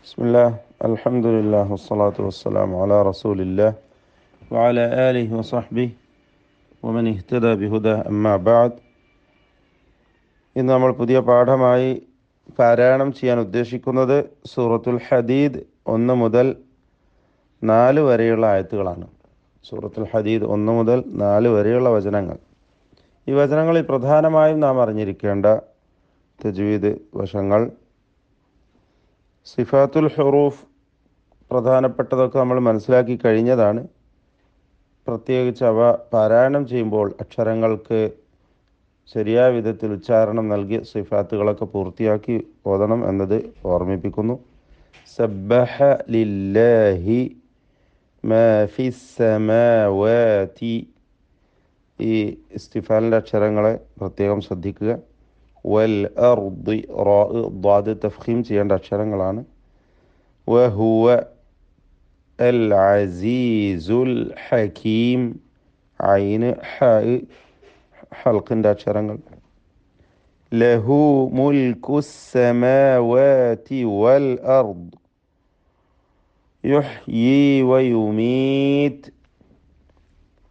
بسم الله الحمد لله والصلاة والسلام على رسول الله وعلى آله وصحبه ومن اهتدى بهداه أما بعد. ഇന്ന് നമ്മൾ പുതിയ പാഠമായി പാരായണം ചെയ്യാൻ ഉദ്ദേശിക്കുന്നത് സൂറത്തുൽ ഹദീദ് 1 മുതൽ 4 വരെയുള്ള ആയത്തുകളാണ്. സൂറത്തുൽ ഹദീദ് 1 മുതൽ 4 വരെയുള്ള വചനങ്ങൾ. ഈ വചനങ്ങളിൽ പ്രധാനമായും നാം അറിഞ്ഞിരിക്കേണ്ട തജ്വീദ് വശങ്ങൾ, സിഫാത്തുൽ ഹുറൂഫ് പ്രധാനപ്പെട്ടതൊക്കെ നമ്മൾ മനസ്സിലാക്കി കഴിഞ്ഞതാണ്. പ്രത്യേകിച്ച് അവ പാരായണം ചെയ്യുമ്പോൾ അക്ഷരങ്ങൾക്ക് ശരിയായ വിധത്തിൽ ഉച്ചാരണം നൽകി സിഫാത്തുകളൊക്കെ പൂർത്തിയാക്കി ഓതണം എന്നത് ഓർമ്മിപ്പിക്കുന്നു. സബ്ബഹ ലില്ലാഹി മാ ഫിസ് സമാവാതി, ഈ ഇസ്തിഫാലിൻ്റെ അക്ഷരങ്ങളെ പ്രത്യേകം ശ്രദ്ധിക്കുക. വൽ അർദി, റാ ദ്വാദ് തഫ്ഖീം ചെയ്യേണ്ട അക്ഷരങ്ങളാണ്. വഹുവ അൽ അസീസുൽ ഹകീം, ഐന് ഹ ഹൽക്കിൻ്റെ അക്ഷരങ്ങൾ. ലഹു മുൽക്കുസ് സമാവാതി വൽ അർദ് യുഹ്യി വയുമീത്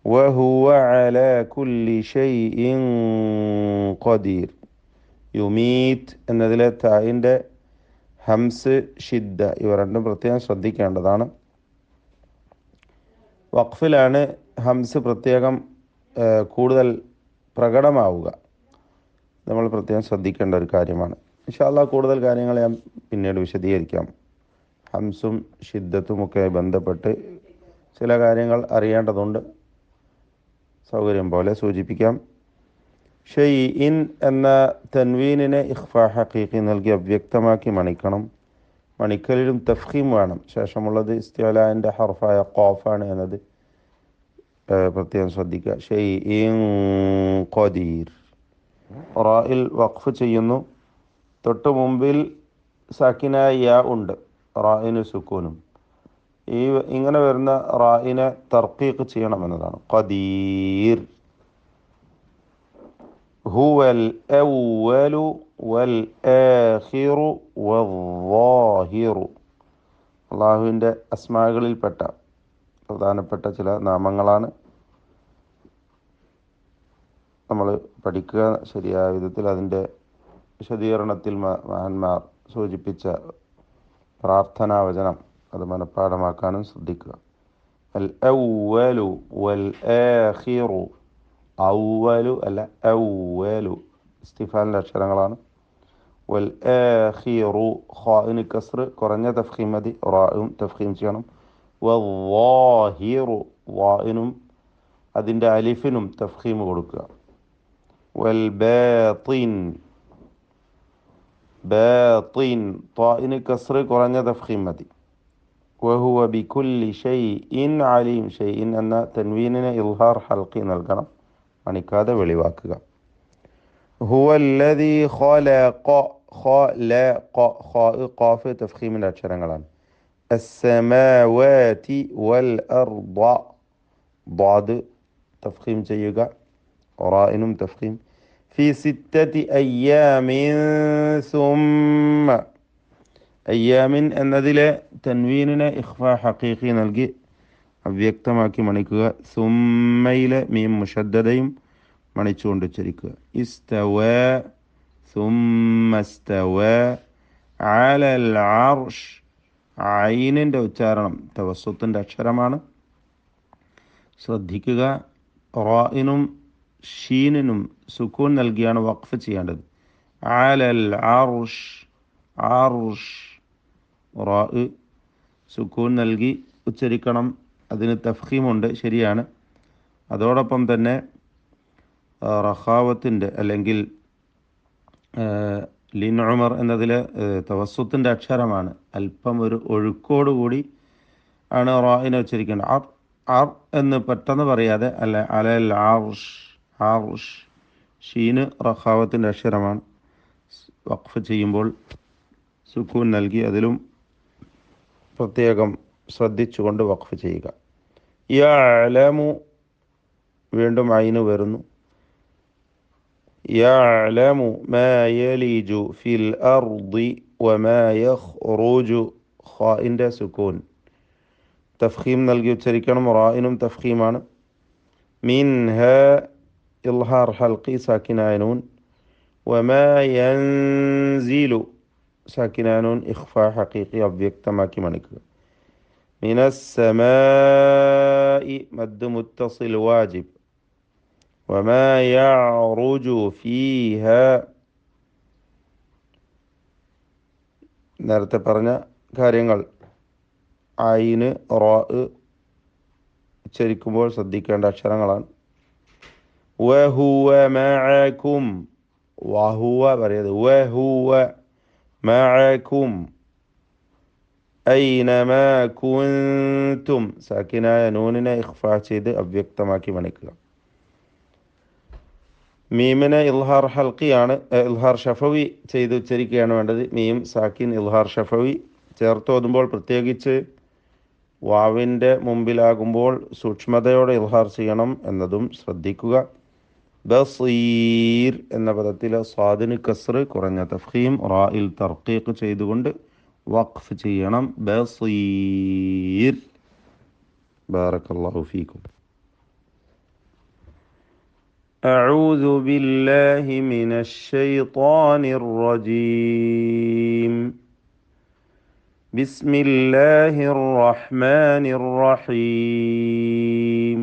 വഹുവ അലാ കുല്ലി ഷൈഇൻ ഖദീർ. യുമീത് എന്നതിലെ തായിൻ്റെ ഹംസ്, ഷിദ്ദ ഇവ രണ്ടും പ്രത്യേകം ശ്രദ്ധിക്കേണ്ടതാണ്. വഖഫിലാണ് ഹംസ് പ്രത്യേകം കൂടുതൽ പ്രകടമാവുക. നമ്മൾ പ്രത്യേകം ശ്രദ്ധിക്കേണ്ട ഒരു കാര്യമാണ്. ഇൻഷാ അല്ലാഹ് കൂടുതൽ കാര്യങ്ങൾ ഞാൻ പിന്നീട് വിശദീകരിക്കാം. ഹംസും ഷിദ്ദത്തുമൊക്കെ ബന്ധപ്പെട്ട് ചില കാര്യങ്ങൾ അറിയേണ്ടതുണ്ട്. സൗകര്യം പോലെ സൂചിപ്പിക്കാം. ഷൈഇൻ എന്ന തൻവീനിനെ ഇഖ്ഫാ ഹഖീഖി നൽകി അവ്യക്തമാക്കി മണിക്കണം. മണിക്കലിലും തഫ്ഖീം വേണം. ശേഷമുള്ളത് ഇസ്തിഅലാൻ്റെ ഹർഫായ ഖാഫാണ് എന്നത് പ്രത്യേകം ശ്രദ്ധിക്കുക. ഷൈഇൻ ഖദീർ. റായിൽ വഖഫ് ചെയ്യുന്നു. തൊട്ട് മുമ്പിൽ സാക്കിനായ യാ ഉണ്ട്, റായിന് സുക്കൂനും. ഇങ്ങനെ വരുന്ന റായിനെ തർക്കീഖ് ചെയ്യണമെന്നതാണ്. ഖദീർ. ഹുവൽ അവ്വലു വൽ ആഖിറു വദ്ദാഹിറു. അള്ളാഹുവിൻ്റെ അസ്മാകളിൽപ്പെട്ട പ്രധാനപ്പെട്ട ചില നാമങ്ങളാണ്. നമ്മൾ പഠിക്കുക ശരിയായ വിധത്തിൽ. അതിൻ്റെ വിശദീകരണത്തിൽ മഹാന്മാർ സൂചിപ്പിച്ച പ്രാർത്ഥനാവചനം അത് മനഃപ്പാഠമാക്കാനും ശ്രദ്ധിക്കുക. അൽ അവ്വലു വൽ ആഖിറു. ഔവലു അല്ല, ഔവലു ഇസ്തിഫാലിൻ്റെ അക്ഷരങ്ങളാണ്. വൽ ആഖിറു, ഖാഇന് കസ്ർ, കുറഞ്ഞ തഫ്ഖീം മതി, റാഉം തഫ്ഖീം ചെയ്യണം. വദ്ദാഹിറു, വാഇനും അതിൻ്റെ അലിഫിനും തഫ്ഖീം കൊടുക്കുക. വൽ ബാത്തിൻ, ബാത്തിൻ, ത്വാഇന് കസ്ർ, കുറഞ്ഞ തഫ്ഖീം മതി. വഹുവ ബികുല്ലി ഷൈഇൻ അലീം. ഷൈഇൻ എന്ന തൻവീനിനെ ഇൽഹാർ ഹൽഖി നൽകണം, മണിക്കാതെ വെളിവാക്കുക. ഹുവല്ലദീ ഖലഖ, ഖലഖ, ഖാഫ് തഫ്ഖീമിൻ്റെ അക്ഷരങ്ങളാണ്. അസ്സമാവാതി വൽ അർദ, ദ്വാദ് തഫ്ഖീം ചെയ്യുക, റാഇനും തഫ്ഖീം. ഫി സിത്തതി അയ്യാമിൻ സുമ്മ, അയ്യാമിൻ എന്നതിലെ തൻവീനിനെ ഇഖ്ഫാ ഹഖീഖി നൽകി അവ്യക്തമാക്കി മണിക്കുക. സുമ്മയിലെ മീം മുഷദ്ദദയും മണിച്ചുകൊണ്ട് ഉച്ചരിക്കുക. ഇസ്തവ, സുമ്മസ്തവ അലൽ അർഷ്. ഐനിൻ്റെ ഉച്ചാരണം തവസ്സുത്തിൻ്റെ അക്ഷരമാണ്, ശ്രദ്ധിക്കുക. റാഇനും ഷീനിനും സുക്കൂൻ നൽകിയാണ് വഖഫ് ചെയ്യേണ്ടത്. അലൽ അർഷ്, അർഷ്, റാ സുക്കൂൻ നൽകി ഉച്ചരിക്കണം. അതിന് തഫ്ഖീമുണ്ട്, ശരിയാണ്. അതോടൊപ്പം തന്നെ റഖാവത്തിൻ്റെ അല്ലെങ്കിൽ ലിൻ ഉമർ എന്നതിലെ തവസ്സുത്തിൻ്റെ അക്ഷരമാണ്. അല്പം ഒരു ഒഴുക്കോടുകൂടി ആണ് റായിനെ ഉച്ചരിക്കേണ്ടത്. അർ അർ എന്ന് പെട്ടെന്ന് പറയാതെ, അല്ല അലൽ ആർഷ്, ആർഷ്. ഷീന് റഖാവത്തിൻ്റെ അക്ഷരമാണ്. വഖഫ് ചെയ്യുമ്പോൾ സുക്കൂൻ നൽകി അതിലും പ്രത്യേകം ശ്രദ്ധിച്ചുകൊണ്ട് വഖഫ് ചെയ്യുക. യഅലമു, വീണ്ടും ഐന് വരുന്നു. യഅലമു മാ യലിജു ഫിൽ അർദി വമാ യഖ്റുജു ഖാഇൻ്റെ സുക്കൂൻ തഫ്ഖീം നൽകി ഉച്ചരിക്കണം. റായിനും തഫ്ഖീമാണ്. മിൻഹ ഇൽഹാർ ഹൽഖി സാക്കിനായ നൂൻ. വമാ യൻസിലു സാക്കിനായ നൂൻ ഇഖ്ഫാ ഹഖീഖി അവ്യക്തമാക്കി മണിക്കുക. മിനസ്സമാഇ മദ് മുത്തസിൽ വാജിബ്. വമാ യഅറുജു ഫീഹ നേരത്തെ പറഞ്ഞ കാര്യങ്ങൾ ഐന് റാ ഉച്ചരിക്കുമ്പോൾ ശ്രദ്ധിക്കേണ്ട അക്ഷരങ്ങളാണ്. വഹുവ മഅകും, വഹുവ പറയത് വഹുവ മഅകും ഐനമാ കുൻതും സാക്കിനായ നൂനിനെ ഇഖ്ഫാ ചെയ്ത് അവ്യക്തമാക്കി മണിക്കുക. മീമിനെ ഇൽഹാർ ഹൽക്കിയാണ്, ഇൽഹാർ ഷഫവി ചെയ്ത് ഉച്ചരിക്കുകയാണ് വേണ്ടത്. മീം സാക്കിൻ ഇൽഹാർ ഷഫവി ചേർത്തോതുമ്പോൾ പ്രത്യേകിച്ച് വാവിൻ്റെ മുമ്പിലാകുമ്പോൾ സൂക്ഷ്മതയോടെ ഇൽഹാർ ചെയ്യണം എന്നതും ശ്രദ്ധിക്കുക. ബസീർ എന്ന പദത്തിലെ സ്വാദിന് കസ്ർ കുറഞ്ഞ തഫ്ഖീം റായിൽ തർക്കീഖ് ചെയ്തുകൊണ്ട് വഖഫ് ചെയ്യണം. ബസീർ. ബാറക്കല്ലാഹു ഫീക്കും. أعوذ بالله من الشيطان الرجيم. بسم الله الرحمن الرحيم.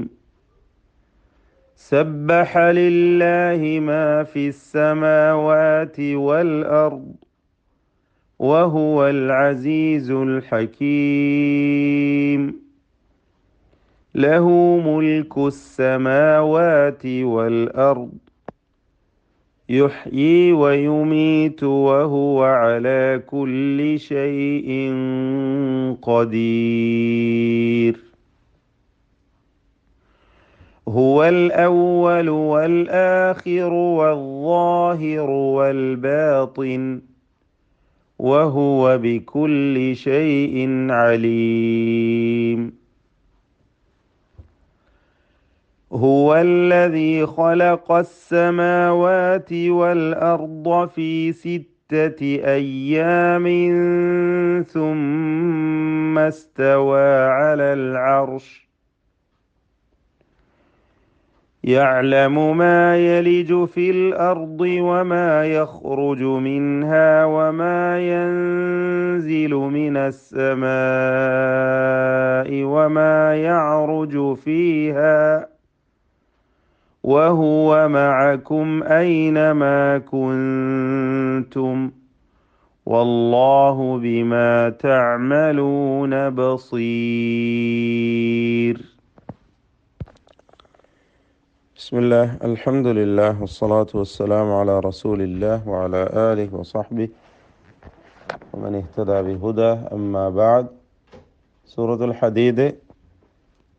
سبح لله ما في السماوات والأرض وهو العزيز الحكيم. له ملك السماوات والأرض يحيي ويميت وهو على كل شيء قدير. هو الأول والآخر والظاهر والباطن وهو بكل شيء عليم. هو الذي خلق السماوات والأرض في 6 أيام ثم استوى على العرش يعلم ما يلج في الأرض وما يخرج منها وما ينزل من السماء وما يعرج فيها وهو معكم أينما كنتم والله بما تعملون بصير. بسم الله الحمد لله والصلاة والسلام على رسول الله وعلى آله وصحبه ومن اهتدى بهداه أما بعد. സൂറത്തുൽ ഹദീദ്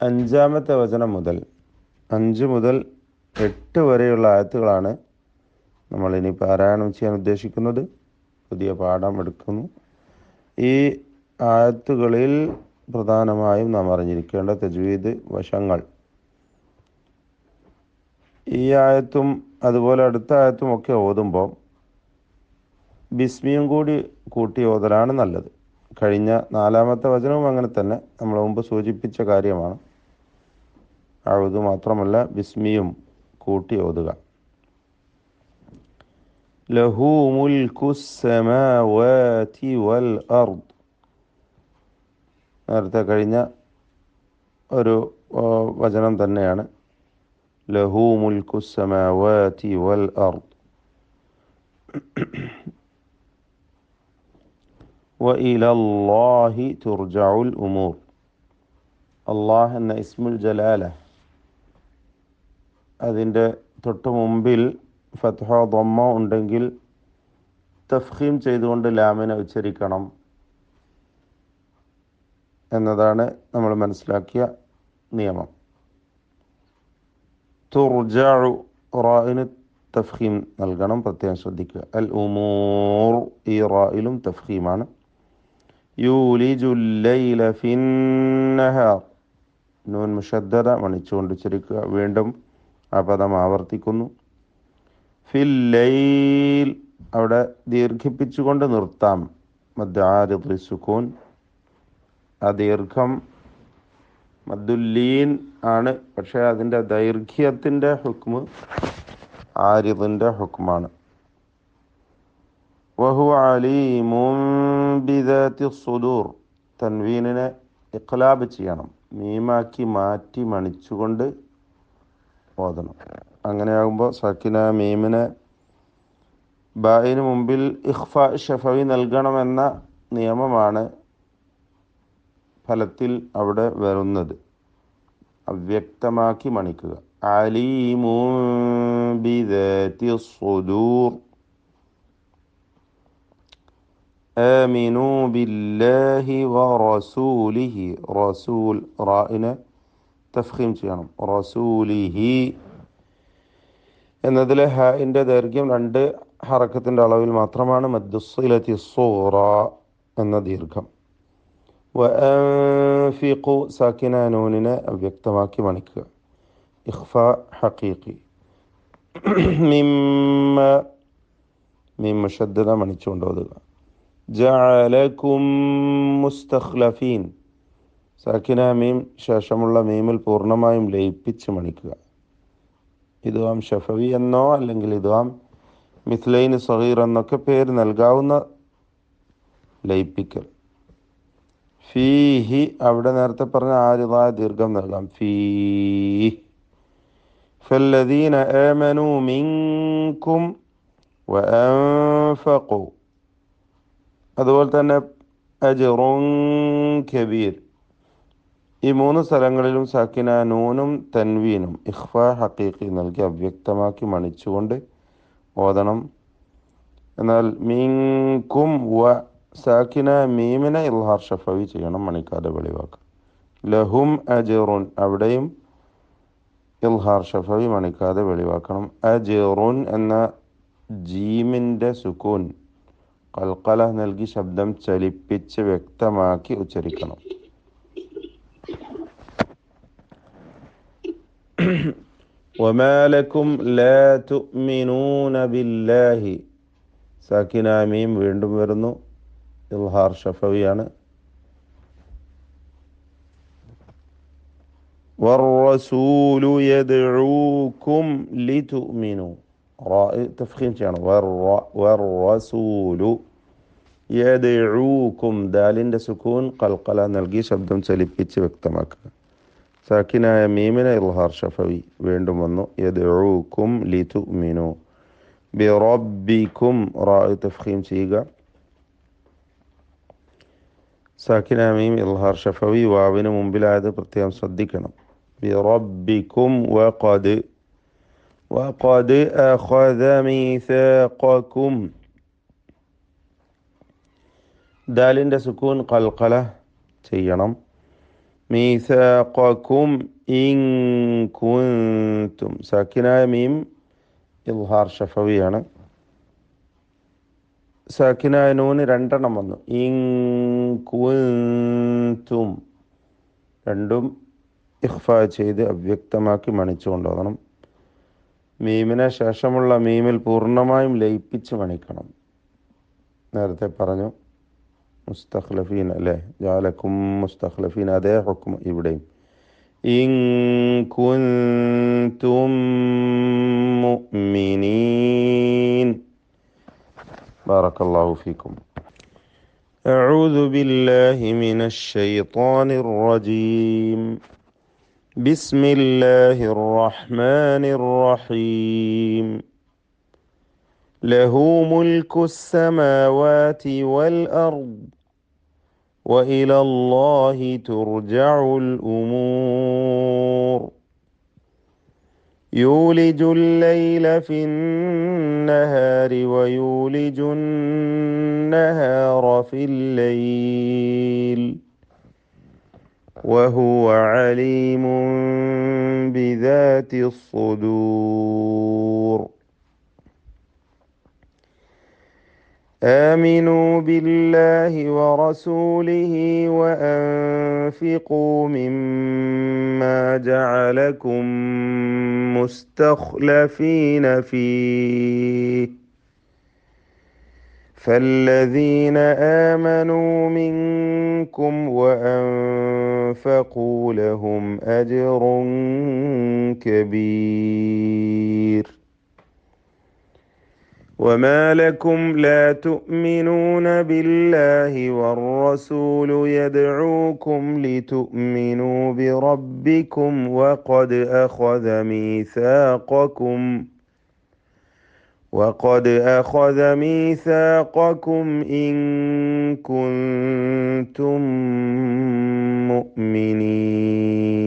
5-ാമത്തെ വചനം മുതൽ 5 മുതൽ 8 വരെയുള്ള ആയത്തുകളാണ് നമ്മളിനി പാരായണം ചെയ്യാൻ ഉദ്ദേശിക്കുന്നത്. പുതിയ പാഠം എടുക്കുന്നു. ഈ ആയത്തുകളിൽ പ്രധാനമായും നാം അറിഞ്ഞിരിക്കേണ്ട തജ്വീദ് വശങ്ങൾ, ഈ ആയത്തും അതുപോലെ അടുത്ത ആയത്തും ഒക്കെ ഓതുമ്പോൾ ബിസ്മിയും കൂടി കൂട്ടി ഓതലാണ് നല്ലത്. കഴിഞ്ഞ 4-ാമത്തെ വചനവും അങ്ങനെ തന്നെ നമ്മൾ മുമ്പ് സൂചിപ്പിച്ച കാര്യമാണ്. അഊദു മാത്രമല്ല ബിസ്മിയും കൂട്ടി ഓതുക. ലഹു മുൽക്കുസ് സമാവാതി വൽ അർദ്, നേരത്തെ കഴിഞ്ഞ ഒരു വചനം തന്നെയാണ്. ലഹു മുൽക്കുസ് സമാവാതി വൽ അർദ് വഇലല്ലാഹി തുർജഉൽ ഉമൂർ. അല്ലാഹ് എന്ന ഇസ്മുൽ ജലാല, അതിൻ്റെ തൊട്ട് മുമ്പിൽ ഫത്ഹ ദമ്മ ഉണ്ടെങ്കിൽ തഫ്ഖീം ചെയ്തുകൊണ്ട് ലാമിനെ ഉച്ചരിക്കണം എന്നതാണ് നമ്മൾ മനസ്സിലാക്കിയ നിയമം. തുർജഉ റാഇന് തഫ്ഖീം നൽകണം, പ്രത്യേകം ശ്രദ്ധിക്കുക. അൽ ഉമൂർ ഈ റായിലും തഫ്ഖീമാണ്. യൂലിജുൽ ലൈല ഫിന്നഹാർ, നൂൻ മുഷദ്ദദ മണിച്ചുകൊണ്ട് ഉച്ചരിക്കുക. വീണ്ടും ആ പദം ആവർത്തിക്കുന്നു. ഫിൽ ലൈൽ അവിടെ ദീർഘിപ്പിച്ചുകൊണ്ട് നിർത്താം. മദ് ആരിദ് സുകൂൻ ആ ദീർഘം മദ്ദുല്ലീൻ ആണ്, പക്ഷേ അതിൻ്റെ ദൈർഘ്യത്തിൻ്റെ ഹുക്മ് ആരിദിൻ്റെ ഹുക്മാണ്. വഹുവ അലീമുൻ ബിദാത്തി സുദൂർ. തൻവീനിനെ ഇഖ്ലാബ് ചെയ്യണം, മീമാക്കി മാറ്റി മണിച്ചുകൊണ്ട് ഓതണം. അങ്ങനെയാകുമ്പോൾ സക്കിന മീമിനെ ബായിന് മുമ്പിൽ ഇഖ്ഫ ഷഫവി നൽകണമെന്ന നിയമമാണ് ഫലത്തിൽ അവിടെ വരുന്നത്. അവ്യക്തമാക്കി മണിക്കുക. അലീമുൻ ബിദാത്തി സുദൂർ. ആമിനു ബില്ലാഹി വറസൂലിഹി. റസൂൽ റായിനെ തഫ്ഖീം ചെയ്യണം. റസൂലിഹി എന്നതിലെ ഹാഇൻ്റെ ദൈർഘ്യം 2 ഹറക്കത്തിൻ്റെ അളവിൽ മാത്രമാണ്. മദ്ദുസ്സിലത്തി സൂറ എന്ന ദീർഘം. വഅൻഫിഖു സാക്കിന നൂനിനെ അവ്യക്തമാക്കി മണിക്കുക. ഇഖ്ഫ ഹഖീഖി. മിമ്മ മീം മുശദ്ദദ മണിച്ചുകൊണ്ട് ഓതുക. ജഅലകും മുസ്തഖ്ലഫീൻ. സാക്കിന മീം ശേഷമുള്ള മീമിൽ പൂർണ്ണമായും ലയിപ്പിച്ച് മണിക്കുക. ഇദ്ഗാം ഷഫവി എന്നോ അല്ലെങ്കിൽ ഇദ്ഗാം മിസ്ലൈൻ സഗീർ എന്നൊക്കെ പേര് നൽകാവുന്ന ലയിപ്പിക്കൽ. ഫീഹി അവിടെ നേരത്തെ പറഞ്ഞ ആരിദായ ദീർഘം നൽകാം. ഫീഹി. ഫല്ലദീന ആമനൂ മിൻകും വഅൻഫഖൂ. അതുപോലെ തന്നെ അജ്റുൻ കബീർ. ഈ 3 സ്ഥലങ്ങളിലും സാക്കിന നൂനും തൻവീനും ഇഖ്ഫ ഹഖീഖി നൽകി അവ്യക്തമാക്കി മണിച്ചുകൊണ്ട് ഓതണം. എന്നാൽ മിൻകും വ സാക്കിന മീമിനെ ഇൽഹാർ ഷഫവി ചെയ്യണം, മണിക്കാതെ വെളിവാക്കുക. ലഹും അജ്റുൻ അവിടെയും ഇൽഹാർ ഷഫവി മണിക്കാതെ വെളിവാക്കണം. അജ്റുൻ എന്ന ജീമിൻ്റെ സുക്കൂൻ ഖൽഖല നൽകി ശബ്ദം ചലിപ്പിച്ച് വ്യക്തമാക്കി ഉച്ചരിക്കണം. വമാ ലക്കും ലാ തുഅ്മിനൂന ബില്ലാഹി. സാക്കിന മീം വീണ്ടും വരുന്നു, ഇൽഹാർ ഷഫവിയാണ്. വറസൂലു യദ്ഊകും ലിതുഅ്മിനു. റാ തഫ്ഖീം ചെയ്യണം. വറസൂലു യദ്ഊകും ദാലിൻ്റെ സുക്കൂൻ ഖൽഖല നൽകി ശബ്ദം ചലിപ്പിച്ച് വ്യക്തമാക്കുക. സാക്കിനായ മീമിനെ ഇൽഹാർ ഷഫവി വീണ്ടും വന്നു. യദ്ഊകും ലിതുഅ്മിനു ബിറബ്ബിക്കും. റാ തഫ്ഖീം ചെയ്യുക. സാക്കിന മീം ഇൽഹാർ ഷഫവി വാവിന് മുമ്പിലായത് പ്രത്യേകം ശ്രദ്ധിക്കണം. ബിറബ്ബിക്കും വഖദ് അഖദ മീസാഖക്കും. ദാലിൻ്റെ സുക്കൂൻ ഖൽഖല ചെയ്യണം. മീസാഖക്കും ഇൻ കുൻതും. സാക്കിനായ മീം ഇൽഹാർ ഷഫവിയാണ്. സാക്കിനായ നൂന് 2 വന്നു. ഇൻ കുൻതും രണ്ടും ഇഖ്ഫ ചെയ്ത് അവ്യക്തമാക്കി മണിച്ചു കൊണ്ടുപോകണം. മീമിനെ ശേഷമുള്ള മീമിൽ പൂർണ്ണമായും ലയിപ്പിച്ച് മണിക്കണം. നേരത്തെ പറഞ്ഞു മുസ്തഖ്ലഫീൻ അല്ലേ, ജഅലകും മുസ്തഖ്ലഫീൻ, അതേ ഹുക്ം ഇവിടെയും. ഇൻ കുൻതും മുഅ്മിനീൻ. ബാറക്കല്ലാഹു ഫീക്കും. അഊദു ബില്ലാഹി മിനശ് ശൈത്വാനിർ റജീം. ബിസ്മില്ലാഹിർ റഹ്മാനിർ റഹീം. ലഹു മുൽക്കുസ് സമാവാതി വൽ അർദ് وإلى الله ترجع الأمور. يولج الليل في النهار ويولج النهار في الليل وهو عليم بذات الصدور. آمنوا بالله ورسوله وأنفقوا مما جعلكم مستخلفين فيه فالذين آمنوا منكم وأنفقوا لهم أجر كبير. وما لكم لا تؤمنون بالله والرسول يدعوكم لتؤمنوا بربكم وقد أخذ ميثاقكم إن كنتم مؤمنين.